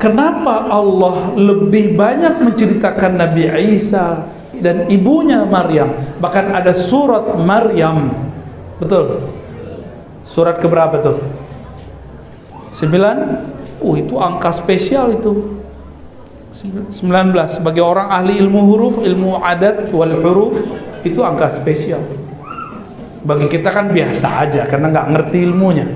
kenapa Allah lebih banyak menceritakan Nabi Isa dan ibunya Maryam? Bahkan ada surat Maryam. Betul. Surat keberapa tuh? 9. Itu angka spesial itu. 19. Bagi orang ahli ilmu huruf, ilmu adat wal huruf, itu angka spesial. Bagi kita kan biasa aja karena nggak ngerti ilmunya,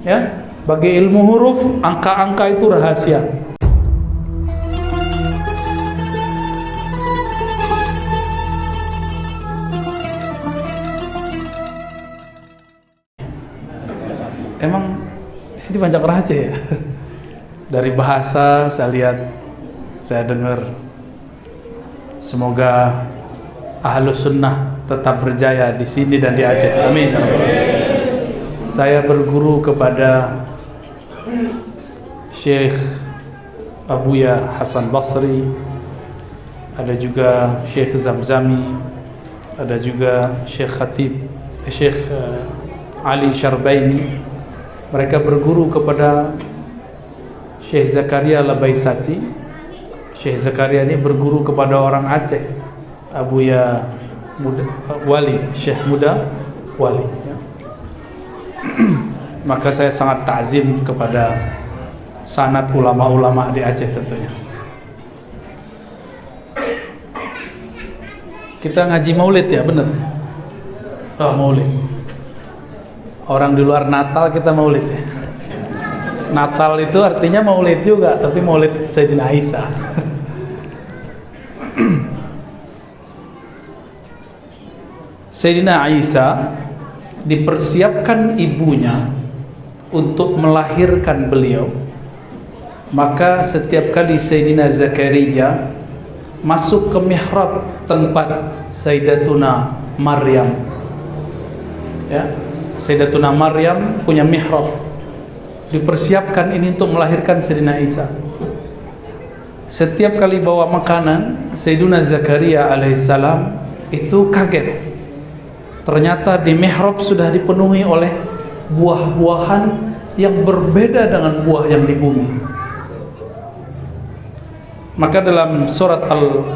ya. Bagi ilmu huruf, angka-angka itu rahasia. Emang di sini banyak rahasia ya? Dari bahasa saya lihat, saya dengar. Semoga Ahlus Sunnah tetap berjaya di sini dan di Aceh. Amin. Saya berguru kepada Syekh Abuya Hasan Basri, ada juga Syekh Zamzami, ada juga Syekh Khatib, Syekh Ali Syarbaini. Mereka berguru kepada Syekh Zakaria Labaisati. Syekh Zakaria ini berguru kepada orang Aceh, Abuya Muda Wali, Syekh Muda Wali, ya. Maka saya sangat ta'zim kepada sanad ulama-ulama di Aceh tentunya. Kita ngaji maulid ya, bener? Oh, maulid. Orang di luar Natal kita maulid ya. Natal itu artinya maulid juga, tapi maulid Sayyidina Isa. Sayyidina Isa dipersiapkan ibunya untuk melahirkan beliau. Maka setiap kali Sayyidina Zakaria masuk ke mihrab tempat Sayyidatuna Maryam, ya, Sayyidatuna Maryam punya mihrab, dipersiapkan ini untuk melahirkan Sayyidina Isa. Setiap kali bawa makanan, Sayyidina Zakaria alaihissalam itu kaget. Ternyata di mihrab sudah dipenuhi oleh buah-buahan yang berbeda dengan buah yang di bumi. Maka dalam surat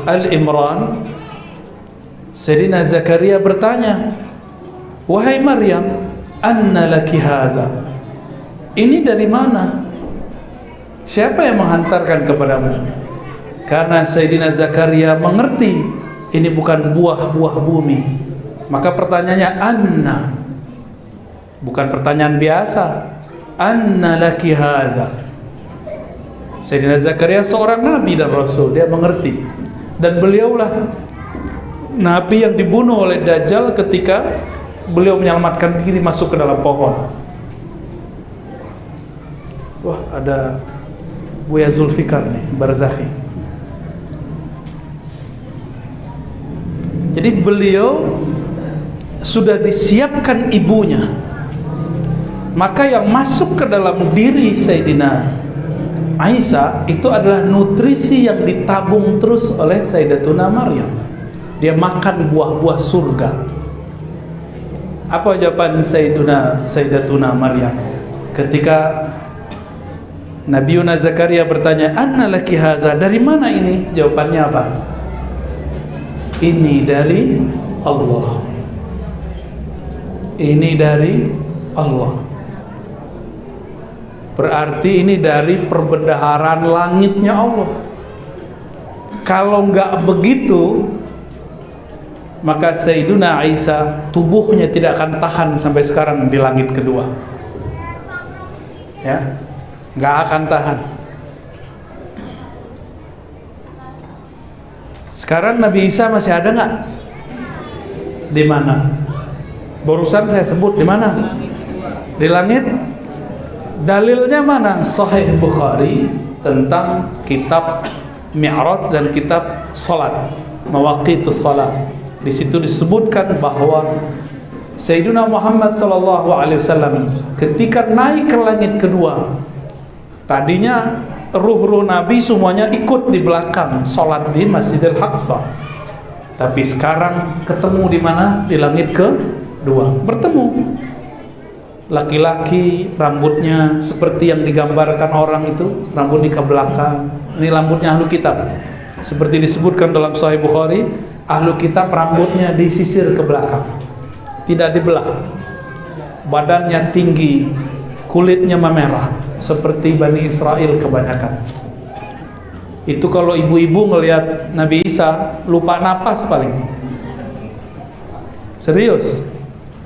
Al-Imran, Sayyidina Zakaria bertanya, "Wahai Maryam, anna laki haza?" Ini dari mana? Siapa yang menghantarkan kepadamu? Karena Sayyidina Zakaria mengerti ini bukan buah-buah bumi. Maka pertanyaannya anna, bukan pertanyaan biasa. Anna laki haza. Sayyidina Zakaria seorang nabi dan rasul, dia mengerti. Dan beliaulah nabi yang dibunuh oleh Dajjal ketika beliau menyelamatkan diri masuk ke dalam pohon. Wah, ada Buya Zulfikar nih, Barzakhi. Jadi beliau sudah disiapkan ibunya. Maka yang masuk ke dalam diri Sayyidina Isa itu adalah nutrisi yang ditabung terus oleh Sayyidatuna Maryam. Dia makan buah-buah surga. Apa jawaban Sayyidatuna Maryam ketika Nabiuna Zakaria bertanya, "Anna laki haza?" Dari mana ini? Jawabannya apa? Ini dari Allah. Ini dari Allah. Berarti ini dari perbendaharaan langitnya Allah. Kalau enggak begitu, maka Sayyiduna Isa tubuhnya tidak akan tahan sampai sekarang di langit kedua. Ya, enggak akan tahan. Sekarang Nabi Isa masih ada enggak? Di mana? Barusan saya sebut di mana? Di langit. Dalilnya mana? Sahih Bukhari tentang kitab Mi'raj dan kitab salat, mawaqitus salat. Di situ disebutkan bahwa Sayyidina Muhammad sallallahu alaihi wasallam ketika naik ke langit kedua, tadinya ruh-ruh Nabi semuanya ikut di belakang salat di Masjidil Aqsa. Tapi sekarang ketemu di mana? Di langit kedua. Bertemu. laki-laki rambutnya seperti yang digambarkan orang itu, rambut ke belakang. Ini rambutnya ahlu kitab. Seperti disebutkan dalam Sahih Bukhari, ahlu kitab rambutnya disisir ke belakang, tidak dibelah. Badannya tinggi, kulitnya memerah, seperti Bani Israel kebanyakan. Itu kalau ibu-ibu ngelihat Nabi Isa lupa napas paling. Serius,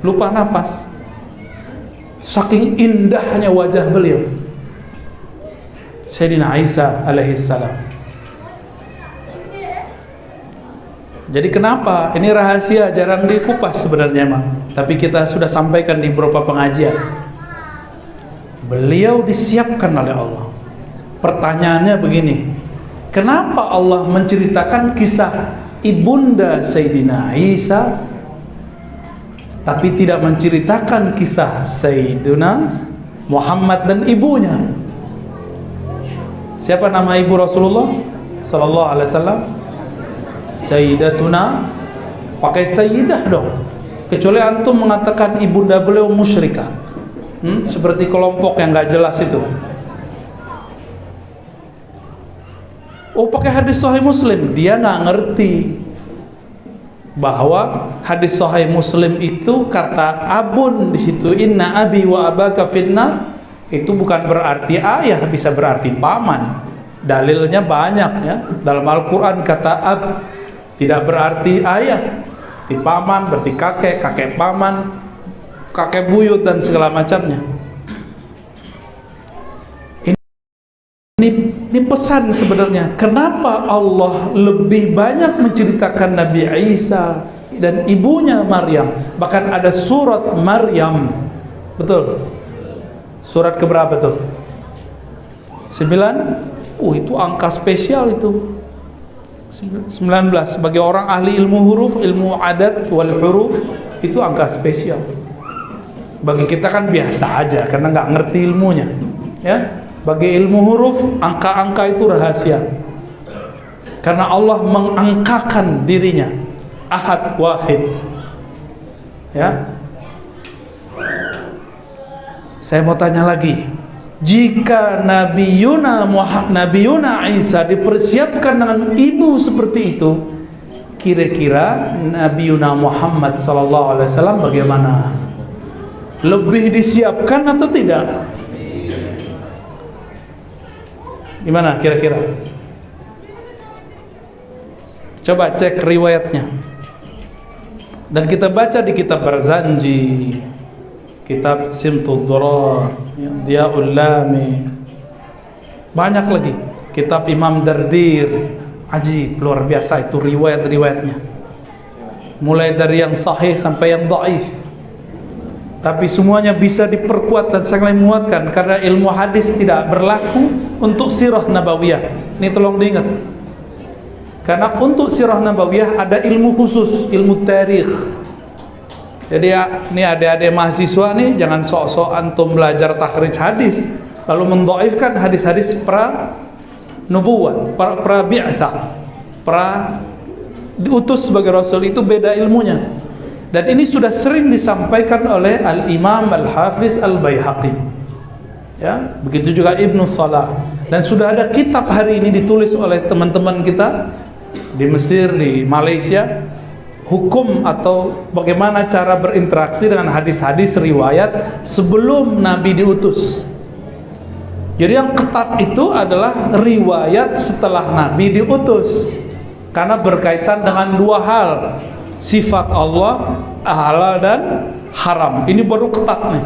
lupa napas. Saking indahnya wajah beliau, Sayyidina Isa alaihissalam. Jadi kenapa? Ini rahasia, jarang dikupas sebenarnya emang. Tapi kita sudah sampaikan di beberapa pengajian. Beliau disiapkan oleh Allah. Pertanyaannya begini, kenapa Allah menceritakan kisah ibunda Sayyidina Isa tapi tidak menceritakan kisah Sayyidina Muhammad dan ibunya? Siapa nama ibu Rasulullah sallallahu alaihi wasallam? Sayyidatuna. Pakai sayyidah dong, kecuali antum mengatakan ibunda beliau musyrikah, seperti kelompok yang gak jelas itu. Oh, pakai hadis Sahih Muslim. Dia nggak ngerti bahwa hadis Sahih Muslim itu kata abun di situ, inna abi wa abaka finnar, itu bukan berarti ayah, bisa berarti paman. Dalilnya banyak ya. Dalam Al-Quran kata ab tidak berarti ayah, berarti paman, berarti kakek, kakek paman, kakek buyut dan segala macamnya. Ini pesan sebenarnya. Kenapa Allah lebih banyak menceritakan Nabi Isa dan ibunya Maryam? Bahkan ada surat Maryam. Betul? Surat keberapa tuh? 9? Itu angka spesial itu. 19. Sebagai orang ahli ilmu huruf, ilmu adat wal huruf, itu angka spesial. Bagi kita kan biasa aja karena nggak ngerti ilmunya, ya. Bagi ilmu huruf, angka-angka itu rahasia. Karena Allah mengangkakan dirinya Ahad Wahid. Ya. Saya mau tanya lagi, jika Nabiyuna Isa dipersiapkan dengan ibu seperti itu, kira-kira Nabiyuna Muhammad sallallahu alaihi wasallam bagaimana? Lebih disiapkan atau tidak? Gimana kira-kira? Coba cek riwayatnya. Dan kita baca di kitab Barzanji, kitab Simtud Durar, Diyaul Lami, banyak lagi. Kitab Imam Dardir, ajib, luar biasa itu riwayat-riwayatnya. Mulai dari yang sahih sampai yang dhaif. Tapi semuanya bisa diperkuat dan sangat menguatkan karena ilmu hadis tidak berlaku untuk sirah nabawiyah. Ini tolong diingat. Karena untuk sirah nabawiyah ada ilmu khusus, ilmu tarikh. Jadi ya, ini adik-adik mahasiswa nih jangan sok-sok antum belajar takhrij hadis lalu mendhaifkan hadis-hadis pra nubuwah, pra bi'tsah, pra diutus sebagai rasul. Itu beda ilmunya. Dan ini sudah sering disampaikan oleh Al-Imam Al-Hafiz Al-Baihaqi, ya, begitu juga Ibnu Salah. Dan sudah ada kitab hari ini ditulis oleh teman-teman kita di Mesir, di Malaysia, hukum atau bagaimana cara berinteraksi dengan hadis-hadis riwayat sebelum Nabi diutus. Jadi yang ketat itu adalah riwayat setelah Nabi diutus, karena berkaitan dengan dua hal, sifat Allah, halal dan haram. Ini baru ketat nih.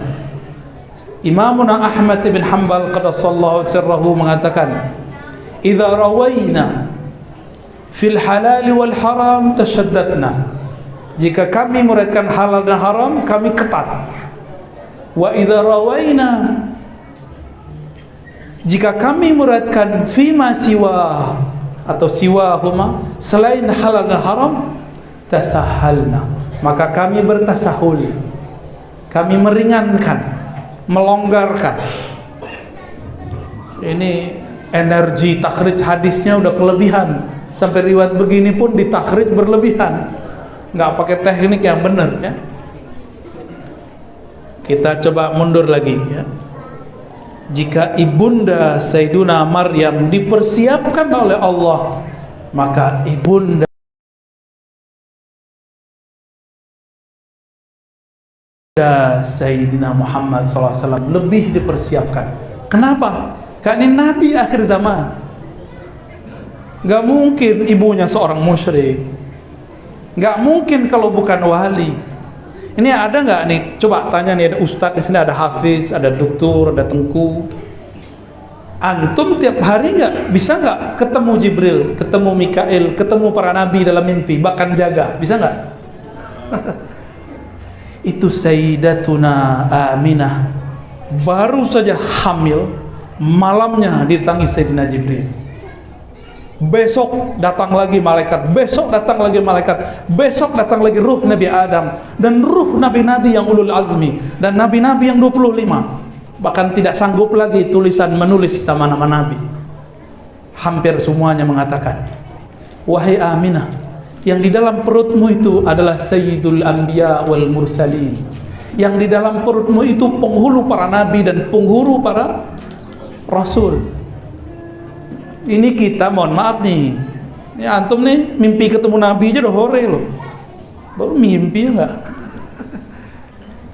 Imamuna Ahmad bin Hanbal qaddasallahu sirrahu mengatakan, "Idza rawayna fil halal wal haram tashaddadna." Jika kami meriwayatkan halal dan haram, kami ketat. Wa idza rawayna, jika kami meriwayatkan fima siwa atau siwahuma, selain halal dan haram, tasahalna, maka kami bertasahul, kami meringankan, melonggarkan. Ini energi takhrij hadisnya udah kelebihan, sampai riwayat begini pun ditakhrij berlebihan, nggak pakai teknik yang benar, ya. Kita coba mundur lagi ya. Jika ibunda Sayyiduna Maryam dipersiapkan oleh Allah, maka ibunda Sayyidina Muhammad SAW lebih dipersiapkan. Kenapa? Karena ini Nabi akhir zaman. Gak mungkin ibunya seorang musyrik, gak mungkin kalau bukan wali. Ini ada nggak nih? Coba tanya nih, ada ustadz di sini, ada hafiz, ada doktor, ada tengku. Antum tiap hari bisa nggak ketemu Jibril, ketemu Mikail, ketemu para nabi dalam mimpi, bahkan jaga, bisa nggak? Itu Sayyidatuna Aminah baru saja hamil, malamnya didatangi Sayyidina Jibril. Besok datang lagi malaikat, besok datang lagi malaikat, besok datang lagi ruh Nabi Adam dan ruh nabi-nabi yang ulul azmi dan nabi-nabi yang 25. Bahkan tidak sanggup lagi tulisan menulis nama-nama nabi. Hampir semuanya mengatakan, wahai Aminah, yang di dalam perutmu itu adalah Sayyidul Anbiya wal Mursalin. Yang di dalam perutmu itu penghulu para nabi dan penghulu para rasul. Ini kita, mohon maaf nih, ini antum nih mimpi ketemu Nabi aja udah hore loh, baru mimpi ya enggak?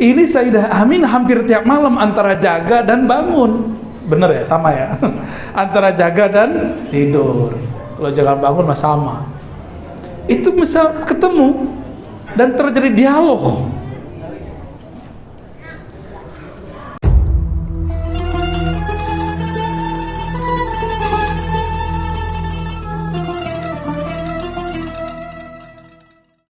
Ini Sayyidah Amin hampir tiap malam antara jaga dan bangun, bener ya, sama ya, antara jaga dan tidur. Kalau jaga bangun mah sama. Itu bisa ketemu dan terjadi dialog